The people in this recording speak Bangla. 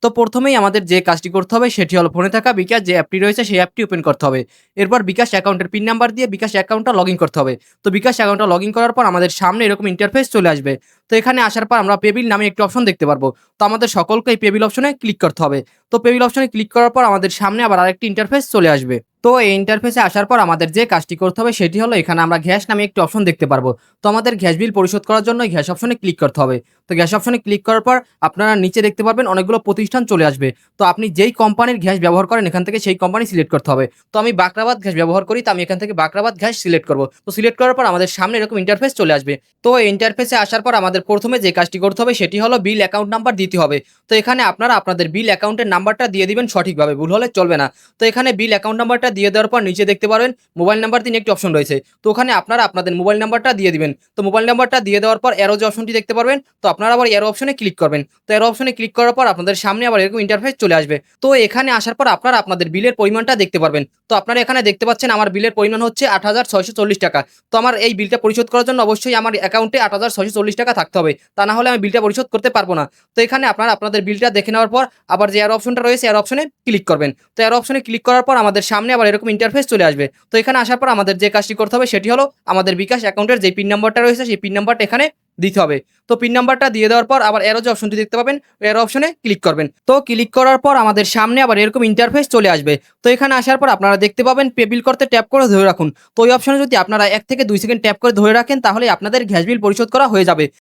তো প্রথমেই আমাদের যে কাজটি করতে হবে সেটি হলো ফোনে থাকা বিকাশ যে অ্যাপটি রয়েছে সেই অ্যাপটি ওপেন করতে হবে। এরপর বিকাশ অ্যাকাউন্টের পিন নাম্বার দিয়ে বিকাশ অ্যাকাউন্টটা লগইন করতে হবে। তো বিকাশ অ্যাকাউন্টটা লগইন করার পর আমাদের সামনে এরকম ইন্টারফেস চলে আসবে। তো এখানে আসার পর আমরা পেবিল নামে একটি অপশন দেখতে পারবো। তো আমাদের সকলকে এই পেবিল অপশনে ক্লিক করতে হবে। তো পেবিল অপশনে ক্লিক করার পর আমাদের সামনে আবার আরেকটি ইন্টারফেস চলে আসবে। তো এই ইন্টারফেসে আসার পর আমাদের যে কাজটি করতে হবে সেটি হলো এখানে আমরা গ্যাস নামে একটি অপশন দেখতে পারবো। তো আমাদের গ্যাস বিল পরিশোধ করার জন্য এই গ্যাস অপশনে ক্লিক করতে হবে। তো গ্যাস অপশনে ক্লিক করার পর আপনারা নিচে দেখতে পারবেন অনেকগুলো প্রতিষ্ঠান চলে আসবে। তো আপনি যেই কোম্পানির গ্যাস ব্যবহার করেন এখান থেকে সেই কোম্পানি সিলেক্ট করতে হবে। তো আমি বাকরাবাদ গ্যাস ব্যবহার করি, তো আমি এখান থেকে বাকরাবাদ গ্যাস সিলেক্ট করব। তো সিলেক্ট করার পর আমাদের সামনে এরকম ইন্টারফেস চলে আসবে। তো এই ইন্টারফেসে আসার পর আমাদের প্রথমে যে কাজটি করতে হবে সেটি হলো বিল অ্যাকাউন্ট নাম্বার দিতে হবে। তো এখানে আপনারা আপনাদের বিল অ্যাকাউন্টের নাম্বারটা দিয়ে দিবেন সঠিকভাবে, ভুল হলে চলবে না। তো এখানে বিল অ্যাকাউন্ট নাম্বারটা দিয়ে দেওয়ার পর নিচে দেখতে পারবেন মোবাইল নাম্বার দিয়ে একটি অপশন রয়েছে। তো ওখানে আপনারা আপনাদের মোবাইল নাম্বারটা দিয়ে দিবেন। তো মোবাইল নাম্বারটা দিয়ে দেওয়ার পর অ্যারো যে অপশনটি দেখতে পারবেন, তো আপনারা আবার অ্যারো অপশনে ক্লিক করবেন। তো অ্যারো অপশনে ক্লিক করার পর আপনাদের সামনে আবার এরকম ইন্টারফেস চলে আসবে। তো এখানে আসার পর আপনারা আপনাদের বিলের পরিমাণটা দেখতে পারবেন। তো আপনারা এখানে দেখতে পাচ্ছেন আমার বিলের পরিমাণ হচ্ছে ৮৬৪০ টাকা। তো আমার এই বিলটা পরিশোধ করার জন্য অবশ্যই আমার অ্যাকাউন্টে ৮৬৪০ টাকা থাকতে হবে। তা না হলে আমি বিলটা পরিশোধ করতে পারবো না। তো এখানে আপনারা আপনাদের বিলটা দেখে নেওয়ার পর আবার যে অ্যারো অপশনটা রয়েছে অ্যারো অপশনে ক্লিক করবেন। তো অ্যারো অপশনে ক্লিক করার পর আমাদের সামনে আবার এরকম ইন্টারফেস চলে আসবে। তো এখানে আসার পর আমাদের যে কাজটি করতে হবে সেটি হলো আমাদের বিকাশ অ্যাকাউন্টের যে পিন নাম্বারটা রয়েছে সেই পিন নাম্বারটা এখানে দিতে হবে। তো পিন নাম্বারটা দিয়ে দেওয়ার পর আবার অ্যারো যে অপশনটি দেখতে পাবেন ওই অ্যারো অপশনে ক্লিক করবেন। তো ক্লিক করার পর আমাদের সামনে আবার এরকম ইন্টারফেস চলে আসবে। তো এখানে আসার পর আপনারা দেখতে পাবেন পে বিল করতে ট্যাপ করে ধরে রাখুন। তো ওই অপশনে যদি আপনারা ১ থেকে ২ সেকেন্ড ট্যাপ করে ধরে রাখেন তাহলে আপনাদের গ্যাস বিল পরিশোধ করা হয়ে যাবে।